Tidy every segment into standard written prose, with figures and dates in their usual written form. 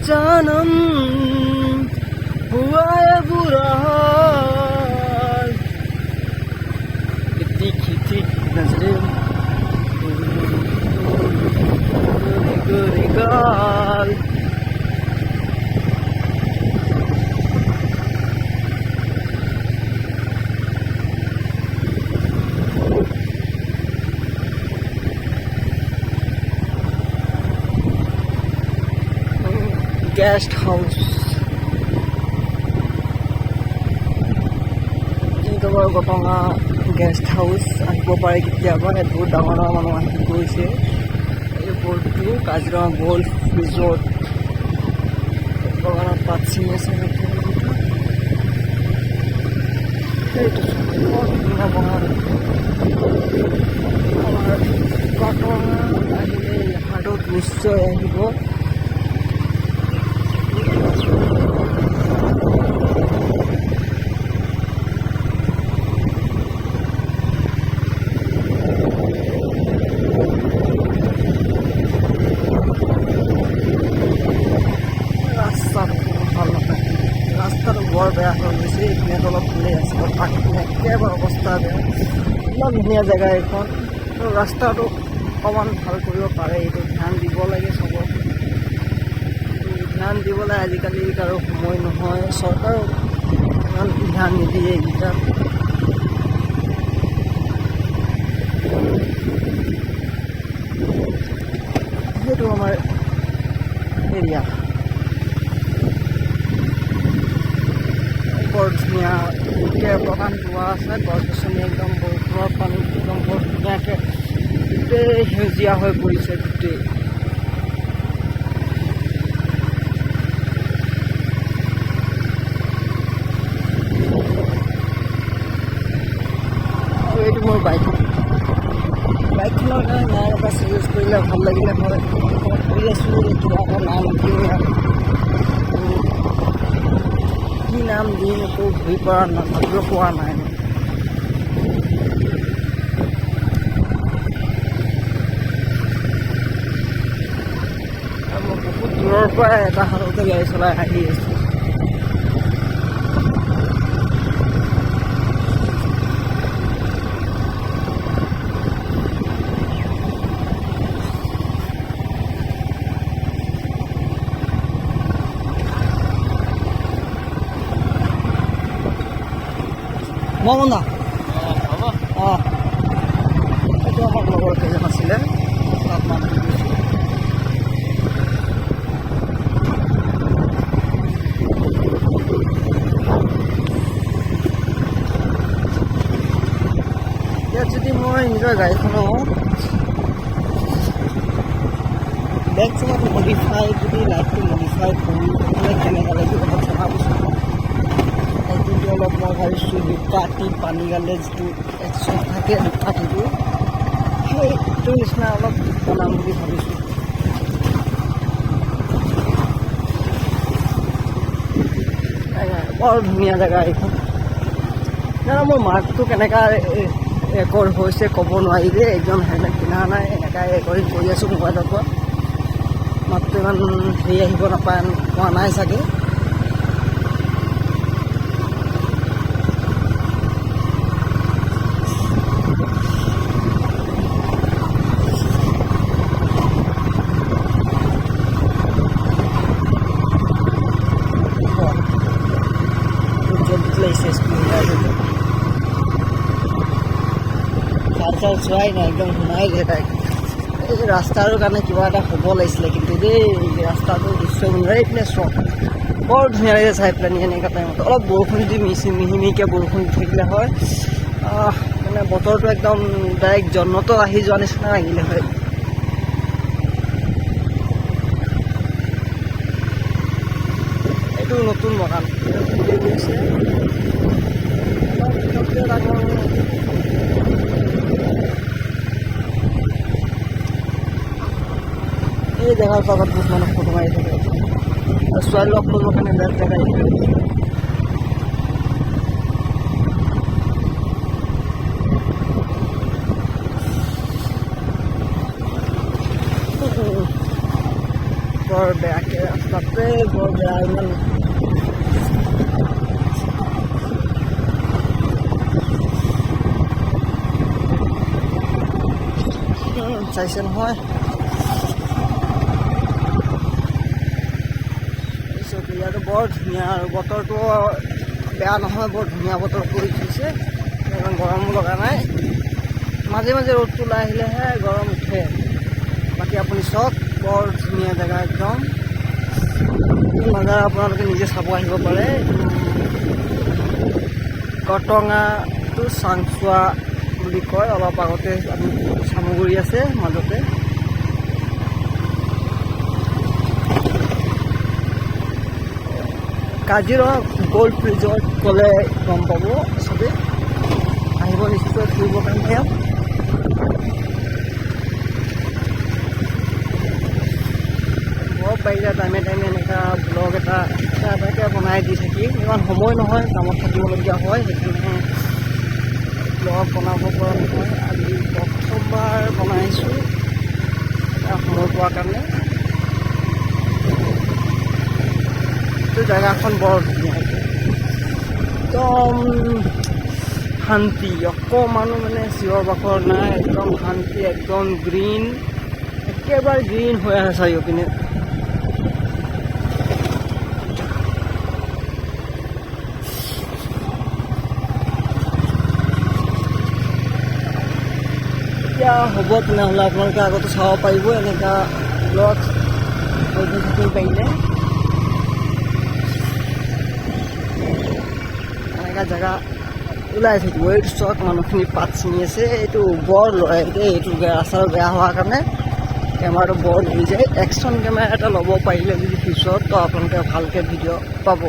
जानम हुआ है बुरा हाल तीखी थी नजरें गोरी गाल गेस्ट हाउस गटङा गेस्ट हाउस আহিব পাৰে কেতিয়াবা বহুত ডাঙৰ ডাঙৰ মানুহ আহি গৈছে এই বৰ্ডটো কাজিৰঙা গল্ফ ৰিজৰ্ট বাগানত পাত চিঙি আছে এইটো ধুনীয়া বগান আমাৰ গটঙা আহিলে হাতত নিশ্চয় আহিব ৰাস্তাৰ বৰ বেয়া হৈ গৈছে এইপিনে অলপ ফুলে আছে পাখিনে একেবাৰে অৱস্থা বেয়া ইমান ধুনীয়া জেগা এইখন ৰাস্তাটো অকণমান ভাল কৰিব পাৰে এইটো ধ্যান দিব লাগে চব ধ্যান দিবলৈ আজিকালি কাৰো সময় নহয় চৰকাৰো ইমান ধ্যান নিদিয়ে এইকেইটা সেইটো আমাৰ এৰিয়া বৰ ধুনীয়া বাগান যোৱা আছে গছ গছনি একদম বৰষুণৰ পানী একদম বৰ ধুনীয়াকৈ গোটেই সেউজীয়া হৈ পৰিছে গোটেই আৰু এইটো মোৰ বাইকখনৰ কাৰণে নাম এটা চিৰিয়াছ কৰিলে ভাল লাগিলে হয় কৰি আছোঁ কিবা এটা নাম কি নাম দিম একো ঘূৰি ভাবিব পৰা নাই আৰু মই বহুত দূৰৰ পৰা এটা হাততে গাড়ী চলাই আহি আছোঁ মমনা অঁ এইটো আমাৰ লগৰ কেইজন আছিলে তাত মানুহ ইয়াত যদি মই নিজৰ গাড়ীখনো বেক চেকত মডিফাই যদি লাইফটো মডিফাই কৰোঁ তেতিয়াহ'লে কেনেকুৱা লাগিব কথা জনাবচোন কিন্তু অলপ মই ভাবিছোঁ দুপাটি পানী গালে যিটো একশ্যন থাকে দুপাটিটো সেইটো নিচিনা অলপ বনাম বুলি ভাবিছোঁ বৰ ধুনীয়া জেগা এইখন জানো মোৰ মাৰ্কটো কেনেকুৱা ৰেকৰ্ড হৈছে ক'ব নোৱাৰি দেই একদম হেলমেট পিন্ধা নাই এনেকৈ ৰেকৰ্ডিং কৰি আছোঁ মোবাইলৰ পৰা মাতটো ইমান হেৰি আহিব নাপায় পোৱা নাই চাগে চাৰ চোৱাই নাই একদম সোমাই গ'লে তাই এই ৰাস্তাৰ কাৰণে কিবা এটা হ'ব লাগিছিলে কিন্তু দেই ৰাস্তাটো দৃশ্য এইপিনে চোৱা বৰ ধুনীয়া লাগে চাই পেলাই এনেকুৱা টাইমত অলপ বৰষুণ যদি মিহি মিহিকৈ বৰষুণ দি থাকিলে হয় মানে বতৰটো একদম ডাইৰেক্ট জন্নত আহি যোৱা নিচিনা লাগিলে হয় এইটো নতুন বাগান এই জেগাৰ পাছত বহুত মানুহ ফটো মাৰি থাকে ছোৱালী লগ কৰিবৰ কাৰণে বেষ্ট জেগা বৰ বেয়াকৈ বাপৰে বৰ বেয়া ইমান চাইছে নহয় ইয়াতো বৰ ধুনীয়া আৰু বতৰটো বেয়া নহয় বৰ ধুনীয়া বতৰ কৰি থৈছে ইমান গৰমো লগা নাই মাজে মাজে ৰ'দটো ওলাই আহিলেহে গৰম উঠে বাকী আপুনি চাওক বৰ ধুনীয়া জেগা একদম নজাৰা আপোনালোকে নিজে চাব আহিব পাৰে কটঙাটো চাংচোৱা বুলি কয় অলপ আগতে আমি চামগুৰি আছে মাজতে কাজিৰঙা গ'ল্ড ৰিজৰ্ট গ'লে গম পাব চবেই আহিব নিশ্চয় ফুৰিবৰ কাৰণে বৰ পাৰিলে টাইমে টাইমে এনেকুৱা ব্লগ এটা এটাকৈ বনাই দি থাকিম ইমান সময় নহয় কামত থাকিবলগীয়া হয় সেইকাৰণে ব্লগ বনাব পৰা নহয় আজি প্ৰথমবাৰ বনাইছোঁ সময় পোৱাৰ কাৰণে জেগাখন বৰ ধুনীয়া একদম শান্তি অকণমানো মানে চিঞৰ বাখৰ নাই একদম শান্তি একদম গ্ৰীণ একেবাৰে গ্ৰীণ হৈ আছে চাৰিওপিনে এতিয়া হ'ব তেনেহ'লে আপোনালোকে আগতে চাব পাৰিব এনেকুৱা ব্লগ থাকিব পাৰিলে এনেকুৱা জেগা ওলাই থাকিব এইটো চাওক মানুহখিনি পাত ছিঙি আছে এইটো বৰ লয় এইটো ৰাস্তাটো বেয়া হোৱাৰ কাৰণে কেমেৰাটো বৰ ধৰি যায় একশ্যন কেমেৰা এটা ল'ব পাৰিলে যদি পিছত তো আপোনালোকে ভালকৈ ভিডিঅ' পাব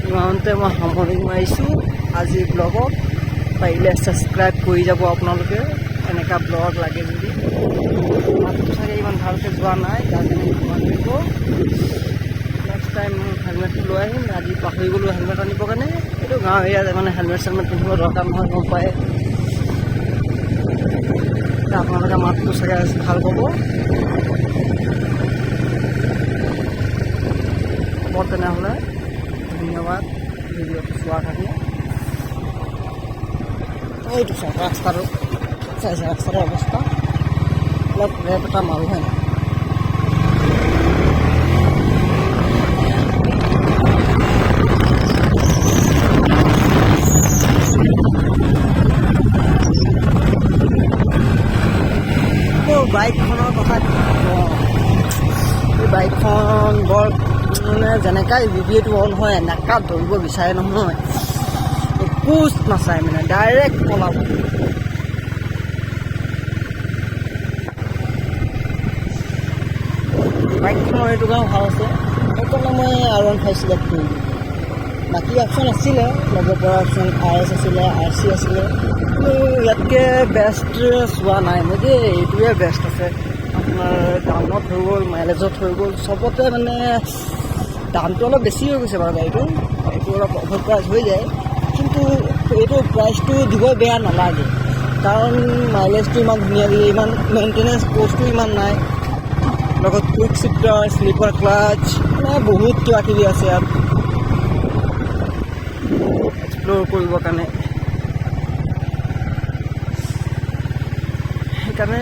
ইমানতে মই সামৰণি মাৰিছোঁ আজিৰ ব্লগত পাৰিলে ছাবস্ক্ৰাইব কৰি যাব আপোনালোকে এনেকুৱা ব্লগ লাগে যদি মাতটো চাগে ইমান ভালকৈ যোৱা নাই তাৰ কাৰণে ইমান দিব নেক্সট টাইম হেলমেটটো লৈ আহিম আজি পাহৰি গ'লোঁ হেলমেট আনিবৰ কাৰণে এইটো গাঁও এৰিয়াত মানে হেলমেট চেলমেট পিন্ধিব দৰকাৰ নহয় গম পায় আপোনালোকে মাতটো চাগে ভাল পাব হ'ব তেনেহ'লে ধন্যবাদ ভিডিঅ'টো চোৱাৰ কাৰণে এইটো চাওক ৰাস্তাটো চাইছে ৰাস্তাটোৰ অৱস্থা অলপ ৰেপ এটা মাৰো হয় নাই বাইকখনৰ কথা এই বাইকখন বৰ মানে যেনেকৈ ভিডিঅ'টো অন হয় এনেকুৱা ধৰিব বিচাৰে নহয় একো নাচায় মানে ডাইৰেক্ট পলাব বাইকখনৰ এইটো কাৰণে ভাল আছে সেইকাৰণে মই R15 চিলেক্ট কৰিলোঁ বাকী অপশ্যন আছিলে ল'ব পৰা অপশ্যন RS আছিলে RC আছিলে কিন্তু ইয়াতকৈ বেষ্ট চোৱা নাই মই যে এইটোৱে বেষ্ট আছে আপোনাৰ দামত হৈ গ'ল মাইলেজত হৈ গ'ল চবতে মানে দামটো অলপ বেছি হৈ গৈছে বাৰু গাড়ীটো এইটো অলপ অভাৰ প্ৰাইচ হৈ যায় কিন্তু এইটো প্ৰাইচটো দিব বেয়া নালাগে কাৰণ মাইলেজটো ইমান ধুনীয়া দিয়ে ইমান মেইনটেনেঞ্চ কষ্টটো ইমান নাই লগত কুইক শিফ্টাৰ স্লিপাৰ ক্লাচ মানে বহুত কিবা কিবি আছে ইয়াত এক্সপ্ল'ৰ কৰিবৰ কাৰণে সেইকাৰণে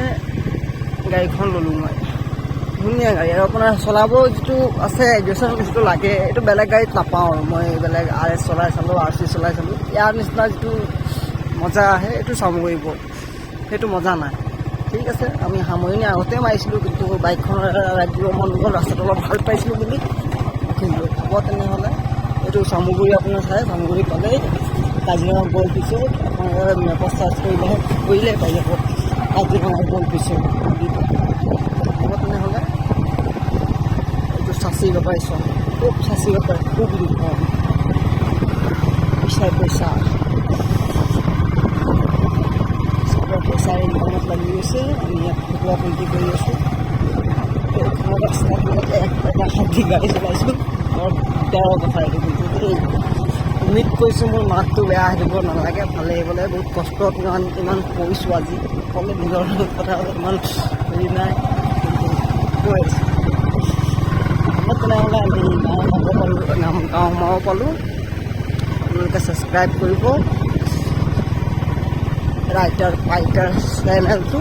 গাড়ীখন ল'লোঁ মই ধুনীয়া গাড়ী আৰু আপোনাৰ চলাব যিটো আছে এগ্ৰেশ্যন যিটো লাগে এইটো বেলেগ গাড়ীত নাপাওঁ আৰু মই বেলেগ RS চলাই চালোঁ RC চলাই চালোঁ ইয়াৰ নিচিনা যিটো মজা আহে এইটো চামগুৰিব সেইটো মজা নাই ঠিক আছে আমি সামৰণি আগতে মাৰিছিলোঁ কিন্তু বাইকখনৰ ৰাইড দিব মন গ'ল ৰাস্তাটো অলপ ভাল পাইছিলোঁ বুলি কিন্তু হ'ব তেনেহ'লে এইটো চামগুৰি আপোনাৰ চাই চামগুৰি পালেই কাজিৰঙা গ'ল্ড ৰিজৰ্ট আপোনাৰ মেপত চাৰ্চ কৰিলে পাই যাব কাজিৰঙা গ'ল্ড ৰিজৰ্ট হ'ব তেনেহ'লে এইটো চাচিব পাৰিছ খুব চাচিব পাৰে খুব কম পইচা পইচাৰ ইনকামত লাগি গৈছে আমি ইয়াত ফটোৱা পইণ্টি কৰি আছোঁ এটা ষাঠি গাড়ী চলাইছোঁ বৰ দিগদাৰৰ কথা এইটো কিন্তু উম্মিদ কৰিছোঁ মোৰ মাতটো বেয়া আহিব নালাগে ভালে আহিবলৈ বহুত কষ্টত ইমান কৰিছোঁ আজি অকলে নিজৰ লগত কথা ইমান হেৰি নাই কিন্তু কৈ আছোঁ তেনেহ'লে আমি গাঁও সোমাব পালোঁ গাঁও সোমাব পালোঁ আপোনালোকে ছাবস্ক্ৰাইব কৰিব ৰাইটাৰ ফাইটাৰ চেনেলটো